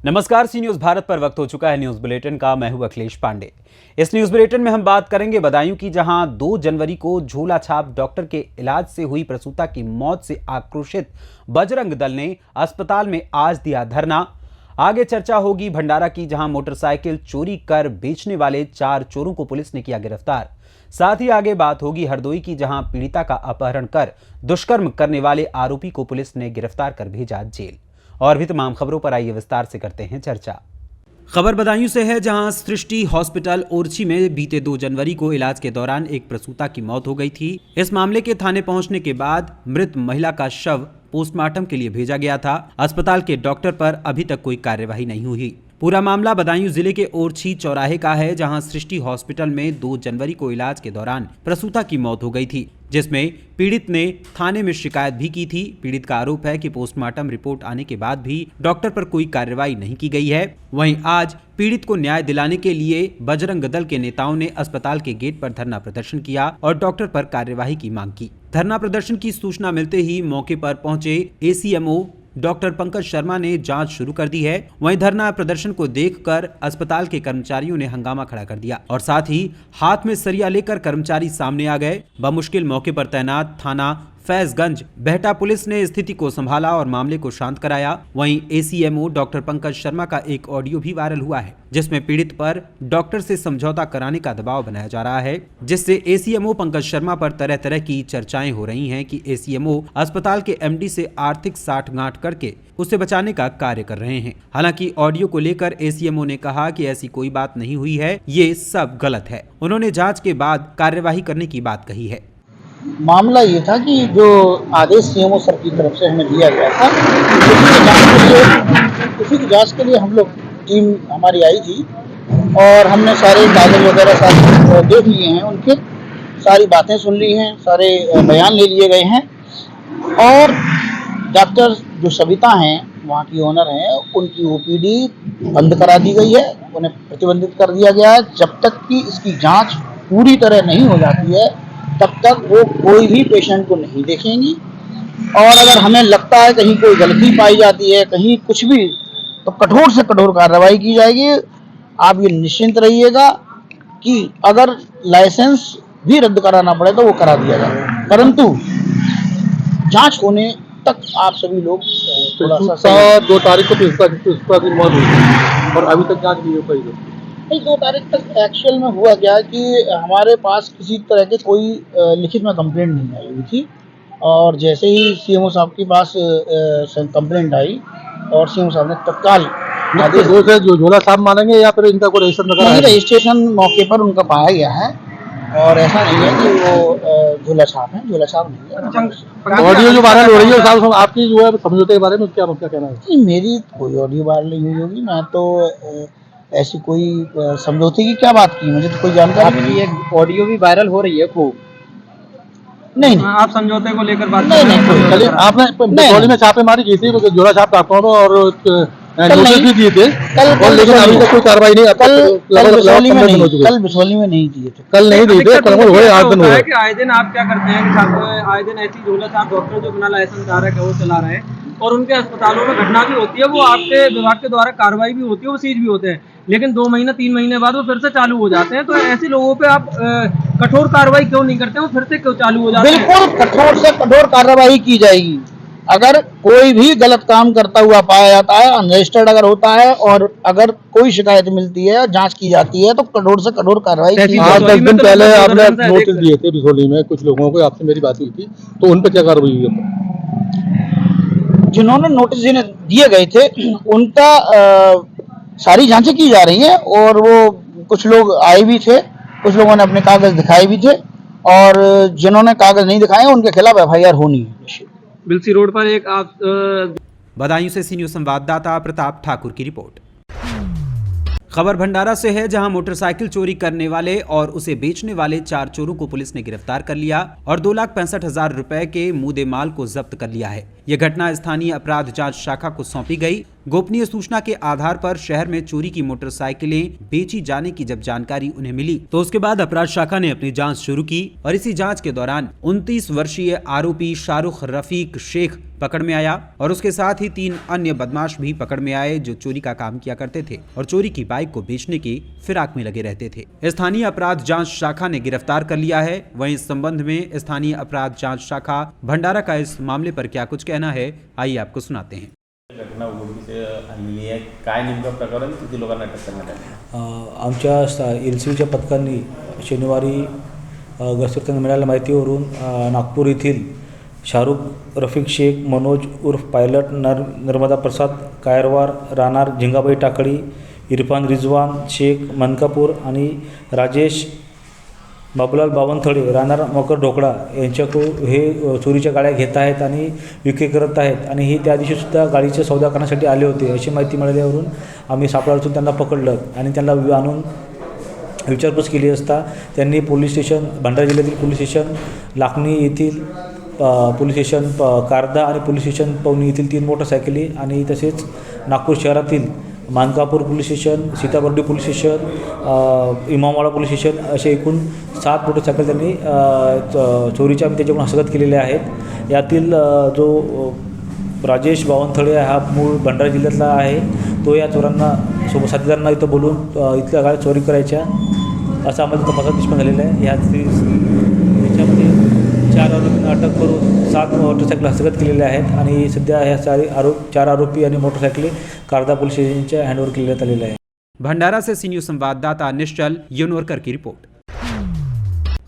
नमस्कार, सी न्यूज भारत पर वक्त हो चुका है न्यूज बुलेटिन का। मैं हूं अखिलेश पांडे। इस न्यूज बुलेटिन में हम बात करेंगे बदायूं की, जहां 2 जनवरी को झोला छाप डॉक्टर के इलाज से हुई प्रसूता की मौत से आक्रोशित बजरंग दल ने अस्पताल में आज दिया धरना। आगे चर्चा होगी भंडारा की, जहां मोटरसाइकिल चोरी कर बेचने वाले 4 चोरों को पुलिस ने किया गिरफ्तार। साथ ही आगे बात होगी हरदोई की, जहां पीड़िता का अपहरण कर दुष्कर्म करने वाले आरोपी को पुलिस ने गिरफ्तार कर भेजा जेल। और भी तमाम खबरों पर आइए विस्तार से करते हैं चर्चा। खबर बदायूं से है, जहां सृष्टि हॉस्पिटल ओरछी में बीते 2 जनवरी को इलाज के दौरान एक प्रसूता की मौत हो गई थी। इस मामले के थाने पहुंचने के बाद मृत महिला का शव पोस्टमार्टम के लिए भेजा गया था। अस्पताल के डॉक्टर पर अभी तक कोई कार्यवाही नहीं हुई। पूरा मामला बदायूं जिले के ओरछी चौराहे का है, जहां सृष्टि हॉस्पिटल में 2 जनवरी को इलाज के दौरान प्रसूता की मौत हो गई थी, जिसमें पीड़ित ने थाने में शिकायत भी की थी। पीड़ित का आरोप है कि पोस्टमार्टम रिपोर्ट आने के बाद भी डॉक्टर पर कोई कार्रवाई नहीं की गई है। वहीं आज पीड़ित को न्याय दिलाने के लिए बजरंग दल के नेताओं ने अस्पताल के गेट पर धरना प्रदर्शन किया और डॉक्टर पर कार्यवाही की मांग की। धरना प्रदर्शन की सूचना मिलते ही मौके पर पहुंचे एसीएमओ डॉक्टर पंकज शर्मा ने जांच शुरू कर दी है। वहीं धरना प्रदर्शन को देखकर अस्पताल के कर्मचारियों ने हंगामा खड़ा कर दिया और साथ ही हाथ में सरिया लेकर कर्मचारी सामने आ गए। बमुश्किल मौके पर तैनात थाना फैजगंज बेहटा पुलिस ने स्थिति को संभाला और मामले को शांत कराया। वहीं एसीएमओ डॉक्टर पंकज शर्मा का एक ऑडियो भी वायरल हुआ है, जिसमें पीड़ित पर डॉक्टर से समझौता कराने का दबाव बनाया जा रहा है, जिससे एसीएमओ पंकज शर्मा पर तरह तरह की चर्चाएं हो रही हैं कि एसीएमओ अस्पताल के एमडी से आर्थिक साठगांठ करके उसे बचाने का कार्य कर रहे हैं। हालांकि ऑडियो को लेकर एसीएमओ ने कहा कि ऐसी कोई बात नहीं हुई है, ये सब गलत है। उन्होंने जांच के बाद कार्यवाही करने की बात कही है। मामला ये था कि जो आदेश सीएमओ सर की तरफ से हमें दिया गया था, उसी की जांच के लिए हम लोग टीम हमारी आई थी और हमने सारे कागज वगैरह सारे देख लिए हैं, उनके सारी बातें सुन ली हैं, सारे बयान ले लिए गए हैं। और डॉक्टर जो सविता हैं, वहाँ की ओनर हैं, उनकी ओपीडी बंद करा दी गई है, उन्हें प्रतिबंधित कर दिया गया है। जब तक कि इसकी जाँच पूरी तरह नहीं हो जाती है तब तक वो कोई भी पेशेंट को नहीं देखेंगी। और अगर हमें लगता है कहीं कोई गलती पाई जाती है, कहीं कुछ भी, तो कठोर से कठोर कार्रवाई की जाएगी। आप ये निश्चिंत रहिएगा कि अगर लाइसेंस भी रद्द कराना पड़े तो वो करा दिया जाएगा, परंतु जांच होने तक आप सभी लोग थोड़ा सा 2 तारीख को पिस्ता की मौत हुई और अभी तक जांच नहीं हो पाई। 2 तारीख तक एक्चुअल में हुआ क्या कि हमारे पास किसी तरह के कोई लिखित में कंप्लेंट नहीं आई हुई थी, और जैसे ही सीएमओ साहब के पास कंप्लेंट आई और सीएमओ साहब ने तत्काल आदेश से जो झोला साहब मानेंगे या फिर इनका कोई रजिस्ट्रेशन मौके पर उनका पाया गया है, और ऐसा नहीं है कि वो झोला छाप है, झोला छाप नहीं है। ऑडियो जो वायरल हो रही है साहब, आपकी जो है समझौते के बारे में क्या कहना है? मेरी कोई ऑडियो वायरल नहीं हुई होगी, मैं तो ऐसी कोई समझौते की क्या बात की, मुझे तो कोई जानकारी नहीं। ये ऑडियो भी वायरल हो रही है खूब। नहीं, आप समझौते को लेकर बात नहीं, आपने बिचौली में छापेमारी की थी, झोला छाप डाक्टरों में, और नोटिस भी दिए थे, लेकिन अभी तक कोई कार्रवाई नहीं। कल बिचौली में नहीं दिए थे, कल नहीं दिए थे, कल हुए 8 दिन हुए। आए दिन आप क्या करते हैं कि आए दिन ऐसी झोला छाप डॉक्टर जो बिना लाइसेंस धारक है वो चला रहे हैं, और उनके अस्पतालों में घटना भी होती है, वो आपके विभाग के द्वारा कार्रवाई भी होती है, वो सीज भी होते हैं, लेकिन 2 महीने 3 महीने बाद वो फिर से चालू हो जाते हैं। तो ऐसे लोगों पे आप कठोर कार्रवाई क्यों नहीं करते? वो फिर से क्यों चालू हो जाते हैं? बिल्कुल कठोर से कठोर कार्रवाई की जाएगी। अगर कोई भी गलत काम करता हुआ पाया जाता है, अनरजिस्टर्ड अगर होता है, और अगर कोई शिकायत मिलती है, जांच की जाती है, तो कठोर से कठोर कार्रवाई की जाएगी। 10 दिन पहले आपने नोटिस दिए थे बिचौली में कुछ लोगों को, आपसे मेरी बात हुई थी, तो उन पर क्या कार्रवाई हुई है? जिन्होंने नोटिस दिए गए थे उनका सारी जांचें की जा रही हैं, और वो कुछ लोग आए भी थे, कुछ लोगों ने अपने कागज दिखाए भी थे, और जिन्होंने कागज नहीं दिखाए उनके खिलाफ एफआईआर होनी है। बिलसी रोड पर एक आप बदायूं से सी न्यूज संवाददाता प्रताप ठाकुर की रिपोर्ट। खबर भंडारा से है, जहां मोटरसाइकिल चोरी करने वाले और उसे बेचने वाले 4 चोरों को पुलिस ने गिरफ्तार कर लिया और 2,65,000 रुपए के मुद्दे माल को जब्त कर लिया है। यह घटना स्थानीय अपराध जांच शाखा को सौंपी गई। गोपनीय सूचना के आधार पर शहर में चोरी की मोटरसाइकिलें बेची जाने की जब जानकारी उन्हें मिली तो उसके बाद अपराध शाखा ने अपनी जांच शुरू की और इसी जांच के दौरान 29 वर्षीय आरोपी शाहरुख रफीक शेख पकड़ में आया और उसके साथ ही 3 अन्य बदमाश भी पकड़ में आए जो चोरी का काम किया करते थे और चोरी की बाइक को बेचने की फिराक में लगे रहते थे। स्थानीय अपराध जांच शाखा ने गिरफ्तार कर लिया है। वहीं इस संबंध में स्थानीय अपराध जांच शाखा भंडारा का इस मामले पर क्या कुछ कहना है, आइए आपको सुनाते हैं। घटना उघडकीस आलेली आहे, काय नेमकं प्रकरण, किती लोकांना अटक करण्यात आली? आमच्या एलसीबीच्या पथकांनी शनिवारी गस्त करताना मिळालेल्या माहितीवरून नागपूर येथील शाहरुख रफीक शेख मनोज उर्फ पायलट नर्मदा प्रसाद कायरवार राहणार झिंगाबाई टाकळी, इरफान रिजवान शेख मनकापूर आणि राजेश बाबूलाल बावनथळे राहणार मकर ढोकळा यांच्याकडून हे चोरीच्या गाड्या घेत आहेत आणि विक्री करत आहेत आणि हे त्या दिवशीसुद्धा गाडीचे सौदा करण्यासाठी आले होते अशी माहिती मिळाल्यावरून आम्ही सापळातून त्यांना पकडलं आणि त्यांना आणून विचारपूस केली असता त्यांनी पोलीस स्टेशन भंडारा जिल्ह्यातील पोलीस स्टेशन लाखनी येथील पोलीस स्टेशन कारदा आणि पोलीस स्टेशन पवनी येथील 3 मोटरसायकली आणि तसेच नागपूर शहरातील Mankapur police station, Sitabardi police station, Imamwada police station असे एकूण 7 मोटरसायकल त्यांनी चोरीच्या आम्ही त्याच्याकडून हस्तगत केलेल्या आहेत। यातील जो राजेश बावनथळे हा मूळ भंडारा जिल्ह्यातला आहे तो या चोरांना सोबत साथीदारांना इथं बोलून इथल्या गाड्या चोरी करायच्या असं आम्हाला तपासात निष्पन्न झालेलं आहे। याच्यामध्ये 4 आरोपींना अटक करून 7 मोटरसायकल हस्तगत केलेल्या आहेत आणि सध्या ह्या 4 आरोपी आणि मोटरसायकली कारदा पोलीस स्टेशनच्या हँडओव्हर केल्यात आलेल्या आहे। भंडारा से सी न्यूज संवाददाता निश्चल योनवरकर की रिपोर्ट।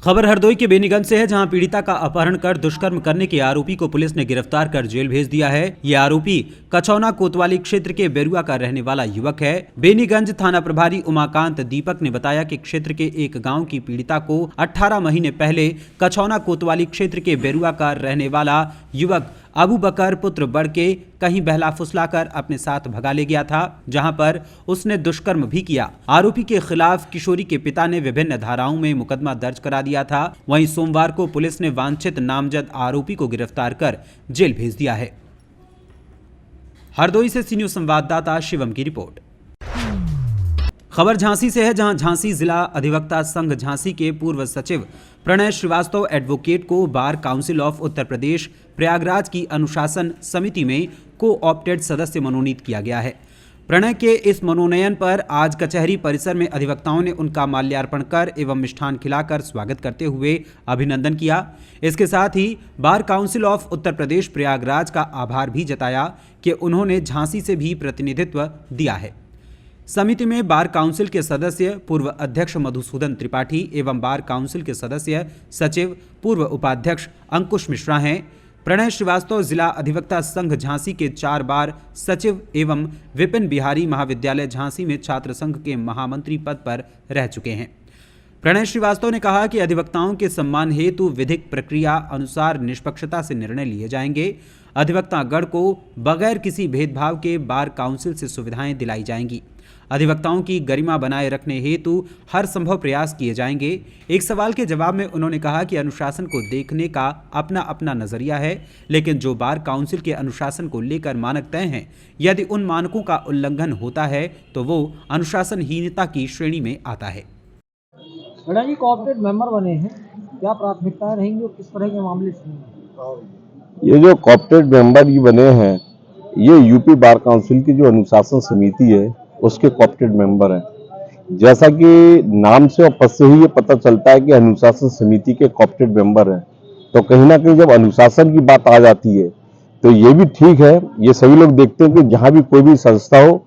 खबर हरदोई के बेनीगंज से है, जहां पीड़िता का अपहरण कर दुष्कर्म करने के आरोपी को पुलिस ने गिरफ्तार कर जेल भेज दिया है। ये आरोपी कछौना कोतवाली क्षेत्र के बेरुआ का रहने वाला युवक है। बेनीगंज थाना प्रभारी उमाकांत दीपक ने बताया कि क्षेत्र के एक गांव की पीड़िता को 18 महीने पहले कछौना कोतवाली क्षेत्र के बेरुआ का रहने वाला युवक अबू बकर पुत्र बढ़ के कहीं बहला फुसलाकर अपने साथ भगा ले गया था, जहां पर उसने दुष्कर्म भी किया। आरोपी के खिलाफ किशोरी के पिता ने विभिन्न धाराओं में मुकदमा दर्ज करा दिया था। वहीं सोमवार को पुलिस ने वांछित नामजद आरोपी को गिरफ्तार कर जेल भेज दिया है। हरदोई से सी न्यूज संवाददाता शिवम की रिपोर्ट। खबर झांसी से है, जहां झांसी जिला अधिवक्ता संघ झांसी के पूर्व सचिव प्रणय श्रीवास्तव एडवोकेट को bar council of Uttar Pradesh Prayagraj की अनुशासन समिति में को-ऑप्टेड सदस्य मनोनीत किया गया है। प्रणय के इस मनोनयन पर आज कचहरी परिसर में अधिवक्ताओं ने उनका माल्यार्पण कर एवं मिष्ठान खिलाकर स्वागत करते हुए अभिनंदन किया। इसके साथ ही bar council of Uttar Pradesh Prayagraj का आभार भी जताया कि उन्होंने झांसी से भी प्रतिनिधित्व दिया है। समिति में बार काउंसिल के सदस्य पूर्व अध्यक्ष मधुसूदन त्रिपाठी एवं बार काउंसिल के सदस्य सचिव पूर्व उपाध्यक्ष अंकुश मिश्रा हैं। प्रणय श्रीवास्तव जिला अधिवक्ता संघ झांसी के 4 बार सचिव एवं विपिन बिहारी महाविद्यालय झांसी में छात्र संघ के महामंत्री पद पर रह चुके हैं। प्रणय श्रीवास्तव ने कहा कि अधिवक्ताओं के सम्मान हेतु विधिक प्रक्रिया अनुसार निष्पक्षता से निर्णय लिए जाएंगे। अधिवक्तागण को बगैर किसी भेदभाव के बार काउंसिल से सुविधाएं दिलाई जाएंगी। अधिवक्ताओं की गरिमा बनाए रखने हेतु हर संभव प्रयास किए जाएंगे। एक सवाल के जवाब में उन्होंने कहा कि अनुशासन को देखने का अपना अपना नजरिया है, लेकिन जो बार काउंसिल के अनुशासन को लेकर मानक तय हैं, यदि उन मानकों का उल्लंघन होता है तो वो अनुशासनहीनता की श्रेणी में आता है। मैडम जी, कोऑपरेटिव मेंबर बने हैं, क्या प्राथमिकताएं रहेंगी और किस तरह के मामले सुनेंगे? ये जो कोऑपरेटिव मेंबर ये बने हैं, ये यूपी बार काउंसिल की जो अनुशासन समिति है उसके कोऑपरेटिव मेंबर हैं। जैसा कि नाम से और पद से ही ये पता चलता है कि अनुशासन समिति के कोऑपरेटिव मेंबर हैं, तो कहीं ना कहीं जब अनुशासन की बात आ जाती है तो ये भी ठीक है। ये सभी लोग देखते हैं कि जहां भी कोई भी संस्था हो,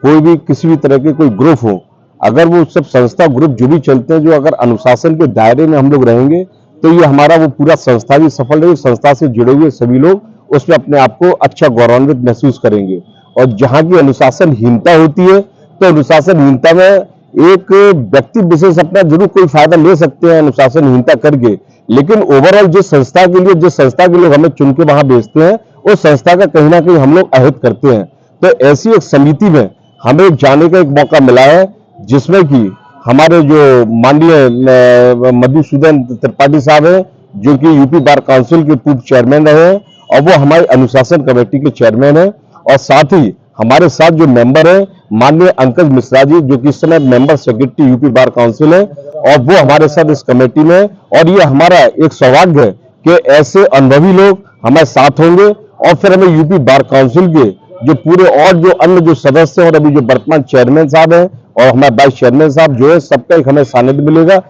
कोई भी किसी भी तरह के कोई ग्रुप हो, अगर वो सब संस्था ग्रुप जो भी चलते हैं, जो अगर अनुशासन के दायरे में हम लोग रहेंगे तो ये हमारा वो पूरा संस्था भी सफल रहेगी। संस्था से जुड़े हुए सभी लोग उसमें अपने आप को अच्छा गौरवान्वित महसूस करेंगे। और जहां की अनुशासनहीनता होती है तो अनुशासनहीनता में एक व्यक्ति विशेष अपना जरूर कोई फायदा ले सकते हैं अनुशासनहीनता करके, लेकिन ओवरऑल जिस संस्था के लिए, जिस संस्था के लोग हमें चुन के वहां भेजते हैं, उस संस्था का कहीं ना कहीं हम लोग अहित करते हैं। तो ऐसी एक समिति में हमें जाने का एक मौका मिला है, जिसमें कि हमारे जो माननीय मधुसूदन त्रिपाठी साहब हैं, जो कि यूपी बार काउंसिल के पूर्व चेयरमैन रहे हैं और वो हमारी अनुशासन कमेटी के चेयरमैन हैं, और साथ ही हमारे साथ जो मेंबर है माननीय अंकज मिश्रा जी, जो कि इस समय member secretary UP bar council है, और वो हमारे साथ इस कमेटी में, और ये हमारा एक सौभाग्य है कि ऐसे अनुभवी लोग हमारे साथ होंगे, और फिर हमें यूपी बार काउंसिल के जो पूरे और जो अन्य जो सदस्य हैं और अभी जो वर्तमान चेयरमैन साहब हैं और हमारे वाइस चेयरमैन साहब जो है, सबका एक हमें सानिध्य मिलेगा।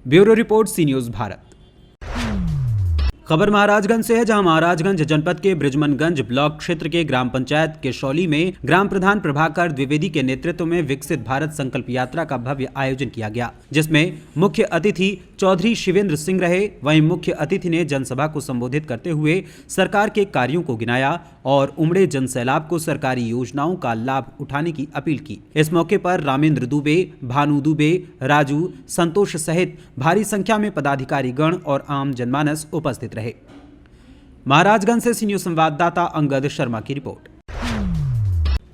ब्यूरो रिपोर्ट, सी न्यूज भारत। खबर महाराजगंज से है, जहां महाराजगंज जनपद के बृजमनगंज ब्लॉक क्षेत्र के ग्राम पंचायत केशौली में ग्राम प्रधान प्रभाकर द्विवेदी के नेतृत्व में विकसित भारत संकल्प यात्रा का भव्य आयोजन किया गया, जिसमें मुख्य अतिथि चौधरी शिवेंद्र सिंह रहे। वहीं मुख्य अतिथि ने जनसभा को संबोधित करते हुए सरकार के कार्यों को गिनाया और उमड़े जनसैलाब को सरकारी योजनाओं का लाभ उठाने की अपील की। इस मौके पर रामेंद्र दुबे, भानु दुबे, राजू, संतोष सहित भारी संख्या में पदाधिकारी गण और आम जनमानस उपस्थित रहे। महाराजगंज से सी न्यूज संवाददाता अंगद शर्मा की रिपोर्ट।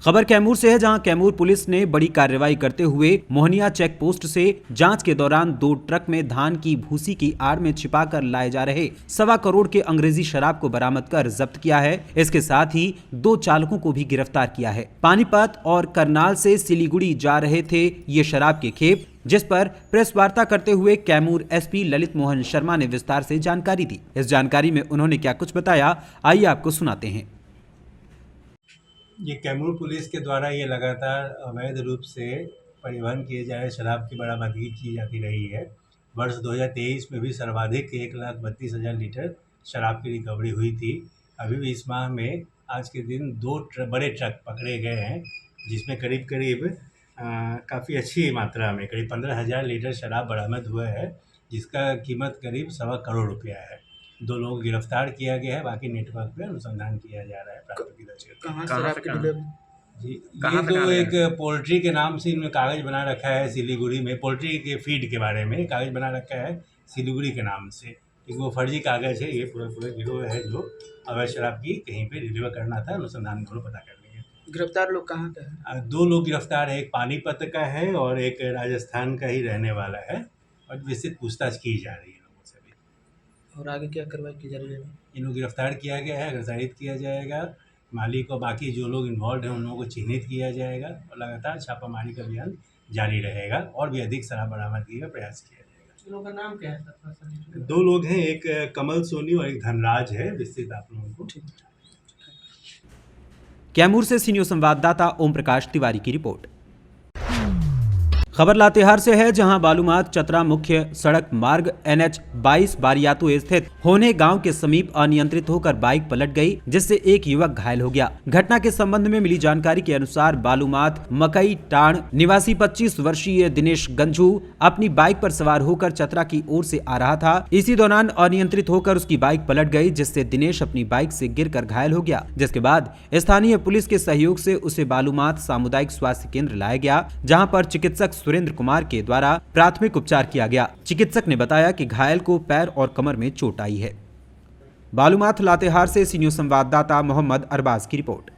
खबर कैमूर से है, जहां कैमूर पुलिस ने बड़ी कार्रवाई करते हुए मोहनिया चेक पोस्ट से जांच के दौरान 2 ट्रक में धान की भूसी की आड़ में छिपाकर लाए जा रहे 1.25 करोड़ के अंग्रेजी शराब को बरामद कर जब्त किया है। इसके साथ ही 2 चालकों को भी गिरफ्तार किया है। पानीपत और करनाल से सिलीगुड़ी जा रहे थे ये शराब के खेप, जिस पर प्रेस वार्ता करते हुए कैमूर एसपी ललित मोहन शर्मा ने विस्तार से जानकारी दी। इस जानकारी में उन्होंने क्या कुछ बताया, आइए आपको सुनाते हैं। ये कैमूर पुलिस के द्वारा ये लगातार अवैध रूप से परिवहन किए जा रहे शराब की बरामदगी की जाती रही है। वर्ष 2023 में भी सर्वाधिक 1,32,000 लीटर शराब की रिकवरी हुई थी। अभी भी इस माह में आज के दिन 2 बड़े ट्रक पकड़े गए हैं, जिसमें करीब काफ़ी अच्छी मात्रा में करीब 15,000 लीटर शराब बरामद हुआ है, जिसका कीमत करीब 1.25 करोड़ रुपया है। 2 लोगों को गिरफ्तार किया गया है, बाकी नेटवर्क पे अनुसंधान किया जा रहा है। कहाँ शराब की डिलीवरी? जी, ये जो एक पोल्ट्री के नाम से इन्होंने कागज़ बना रखा है सिलीगुड़ी में, पोल्ट्री के फीड के बारे में कागज़ बना रखा है सिलीगुड़ी के नाम से, क्योंकि वो फर्जी कागज़ है। ये पूरे गिरोह है जो अवैध शराब की कहीं पे डिलीवर करना था। अनुसंधान को पता कर लेंगे। गिरफ्तार लोग कहाँ के हैं? 2 लोग गिरफ्तार है, एक पानीपत का है और एक राजस्थान का ही रहने वाला है, और विस्तृत पूछताछ की जा रही है लोगों से भी। और आगे क्या कार्रवाई की जा रही है? इनको गिरफ्तार किया गया है, ग्रेप्तारित किया जाएगा। मालिक और बाकी जो लोग इन्वॉल्व हैं उन लोगों को चिन्हित किया जाएगा और लगातार छापामारी का अभियान जारी रहेगा और भी अधिक शराब बरामदगी का प्रयास किया जाएगा। लोगों का नाम क्या है सर? 2 लोग हैं, एक कमल सोनी और एक धनराज है। विस्तृत आप लोगों को। कैमूर से सी न्यूज संवाददाता ओम प्रकाश तिवारी की रिपोर्ट। खबर लातेहार से है, जहां बालूमाथ चतरा मुख्य सड़क मार्ग NH 22 बारियातू स्थित होने गांव के समीप अनियंत्रित होकर बाइक पलट गई, जिससे एक युवक घायल हो गया। घटना के संबंध में मिली जानकारी के अनुसार बालूमाथ मकई टाण निवासी 25 वर्षीय दिनेश गंझू अपनी बाइक पर सवार होकर चतरा की ओर से आ रहा था। इसी दौरान अनियंत्रित होकर उसकी बाइक पलट गई, जिससे दिनेश अपनी बाइक से गिरकर घायल हो गया। जिसके बाद स्थानीय पुलिस के सहयोग से उसे बालूमाथ सामुदायिक स्वास्थ्य केंद्र लाया गया, जहाँ पर चिकित्सक सुरेंद्र कुमार के द्वारा प्राथमिक उपचार किया गया। चिकित्सक ने बताया कि घायल को पैर और कमर में चोट आई है। बालूमाथ लातेहार से सी न्यूज संवाददाता मोहम्मद अरबाज की रिपोर्ट।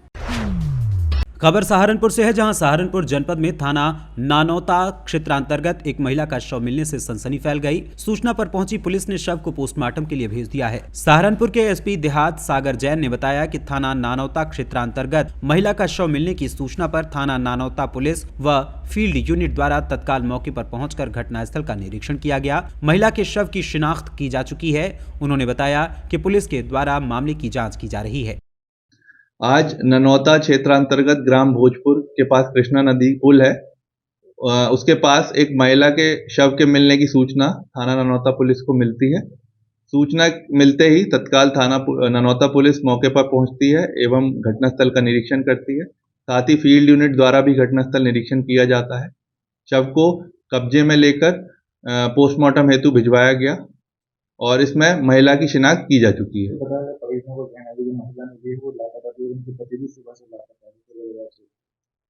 खबर सहारनपुर से है, जहां सहारनपुर जनपद में थाना नानौता क्षेत्रांतर्गत एक महिला का शव मिलने से सनसनी फैल गई। सूचना पर पहुंची पुलिस ने शव को पोस्टमार्टम के लिए भेज दिया है। सहारनपुर के एसपी देहात सागर जैन ने बताया कि थाना नानौता क्षेत्रांतर्गत महिला का शव मिलने की सूचना पर थाना नानौता पुलिस व फील्ड यूनिट द्वारा तत्काल मौके पर पहुंचकर घटनास्थल का निरीक्षण किया गया। महिला के शव की शिनाख्त की जा चुकी है। उन्होंने बताया कि पुलिस के द्वारा मामले की जाँच की जा रही है। आज ननौता क्षेत्रांतर्गत ग्राम भोजपुर के पास कृष्णा नदी पुल है, उसके पास एक महिला के शव के मिलने की सूचना थाना ननौता पुलिस को मिलती है। सूचना मिलते ही तत्काल थाना ननौता पुलिस मौके पर पहुंचती है एवं घटनास्थल का निरीक्षण करती है। साथ ही फील्ड यूनिट द्वारा भी घटनास्थल निरीक्षण किया जाता है। शव को कब्जे में लेकर पोस्टमार्टम हेतु भिजवाया गया और इसमें महिला की शिनाख्त की जा चुकी है।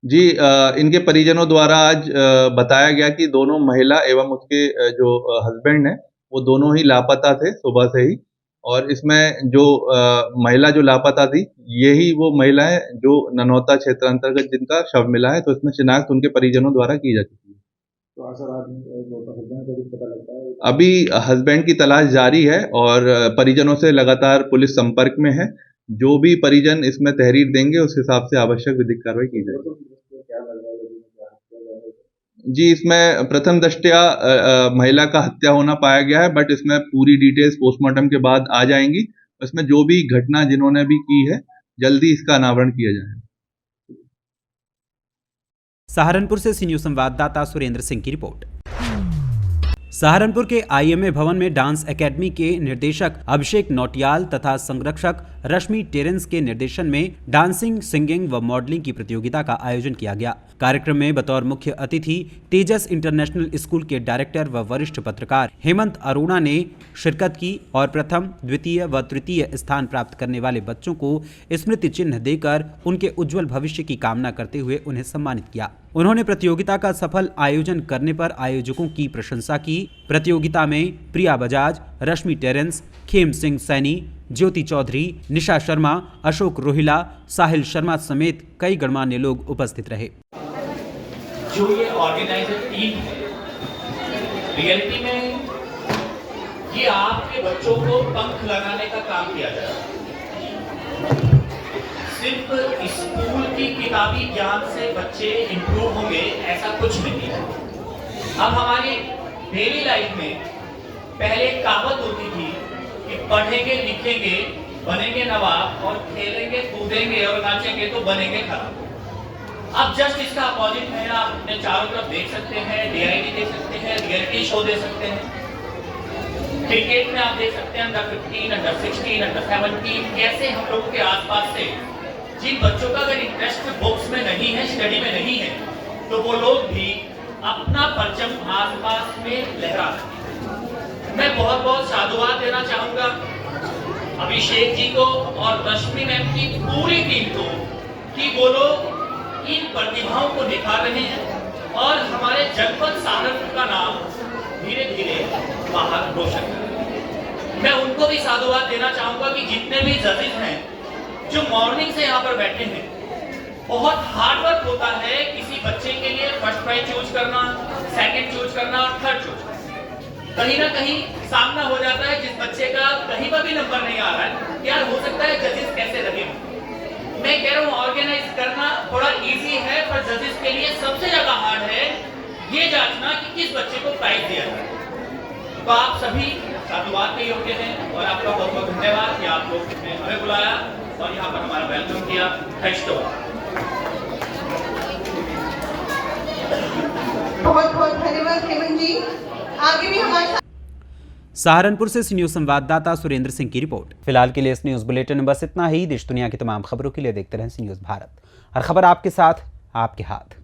जी, इनके परिजनों द्वारा आज बताया गया कि दोनों महिला एवं उसके जो हस्बैंड हैं वो दोनों ही लापता थे सुबह से ही, और इसमें जो महिला जो लापता थी यही वो महिला है जो ननौता क्षेत्र अंतर्गत जिनका शव मिला है, तो इसमें शिनाख्त उनके परिजनों द्वारा की जा चुकी है। अभी हस्बैंड की तलाश जारी है और परिजनों से लगातार पुलिस संपर्क में है। जो भी परिजन इसमें तहरीर देंगे उस हिसाब से आवश्यक विधिक कार्रवाई की जाएगी। जी, इसमें प्रथम दृष्टया महिला का हत्या होना पाया गया है, बट इसमें पूरी डिटेल्स पोस्टमार्टम के बाद आ जाएंगी। इसमें जो भी घटना जिन्होंने भी की है, जल्दी इसका अनावरण किया जाएगा। सहारनपुर से सी न्यूज़ संवाददाता सुरेंद्र सिंह की रिपोर्ट। सहारनपुर के आईएमए भवन में डांस एकेडमी के निर्देशक अभिषेक नौटियाल तथा संरक्षक रश्मि टेरेंस के निर्देशन में डांसिंग, सिंगिंग व मॉडलिंग की प्रतियोगिता का आयोजन किया गया। कार्यक्रम में बतौर मुख्य अतिथि तेजस इंटरनेशनल स्कूल के डायरेक्टर व वरिष्ठ पत्रकार हेमंत अरोड़ा ने शिरकत की और प्रथम, द्वितीय व तृतीय स्थान प्राप्त करने वाले बच्चों को स्मृति चिन्ह देकर उनके उज्जवल भविष्य की कामना करते हुए उन्हें सम्मानित किया। उन्होंने प्रतियोगिता का सफल आयोजन करने पर आयोजकों की प्रशंसा की। प्रतियोगिता में प्रिया बजाज, रश्मि टेरेंस, खेम सिंह सैनी, ज्योति चौधरी, निशा शर्मा, अशोक रोहिला, साहिल शर्मा समेत कई गणमान्य लोग उपस्थित रहे। जो ये ऑर्गेनाइजर टीम है, रियलिटी में ये आपके बच्चों को पंख लगाने का काम किया जा रहा है। सिर्फ स्कूल की किताबी ज्ञान से बच्चे इंप्रूव होंगे ऐसा कुछ नहीं है। अब हमारी डेली लाइफ में पहले कहावत होती थी कि पढ़ेंगे लिखेंगे बनेंगे नवाब और खेलेंगे कूदेंगे और नाचेंगे तो बनेंगे खराब। अब जस्ट इसका अपोजिट है। आप अपने चारों तरफ देख सकते हैं, डीआईडी देख सकते हैं, रियलिटी शो देख सकते हैं, क्रिकेट में आप देख सकते हैं अंडर 15, अंडर 16, अंडर 17 कैसे हम लोगों के आसपास से जिन बच्चों का अगर इंटरेस्ट बुक्स में नहीं है, स्टडी में नहीं है, तो वो लोग भी अपना परचम आसपास में लहरा सकते हैं। मैं बहुत बहुत साधुवाद देना चाहूंगा अभिषेक जी को और रश्मि मैम की पूरी टीम को कि वो लोग इन प्रतिभाओं को निखार रहे हैं और हमारे जनपद सहारनपुर का नाम धीरे धीरे बाहर रोशन कर रहे हैं। मैं उनको भी साधुवाद देना चाहूंगा कि जितने भी जजेस हैं जो मॉर्निंग से यहाँ पर बैठे हैं, बहुत हार्ड वर्क होता है किसी बच्चे के लिए फर्स्ट प्राइज चूज करना, सेकंड चूज करना और थर्ड चूज करना। कहीं ना कहीं सामना हो जाता है जिस बच्चे का कहीं पर भी नंबर नहीं आ रहा है, यार हो सकता है जजेस कैसे लगे। मैं कह रहा हूँ ऑर्गेनाइज करना थोड़ा इजी है, पर जजेस के लिए सबसे ज्यादा हार्ड है ये जांचना कि किस बच्चे को प्राइज दिया जाए। तो आप सभी साधुवाद के योग्य हैं और आपका बहुत बहुत धन्यवाद कि आप लोग ने हमें बुलाया और यहाँ पर हमारा वेलकम किया। बहुत बहुत धन्यवाद हेमंत जी। आगे भी हमारे सहारनपुर से सी न्यूज़ संवाददाता सुरेंद्र सिंह की रिपोर्ट। फिलहाल के लिए इस न्यूज़ बुलेटिन में बस इतना ही। देश दुनिया की तमाम खबरों के लिए देखते रहें सी न्यूज़ भारत। हर खबर आपके साथ, आपके हाथ।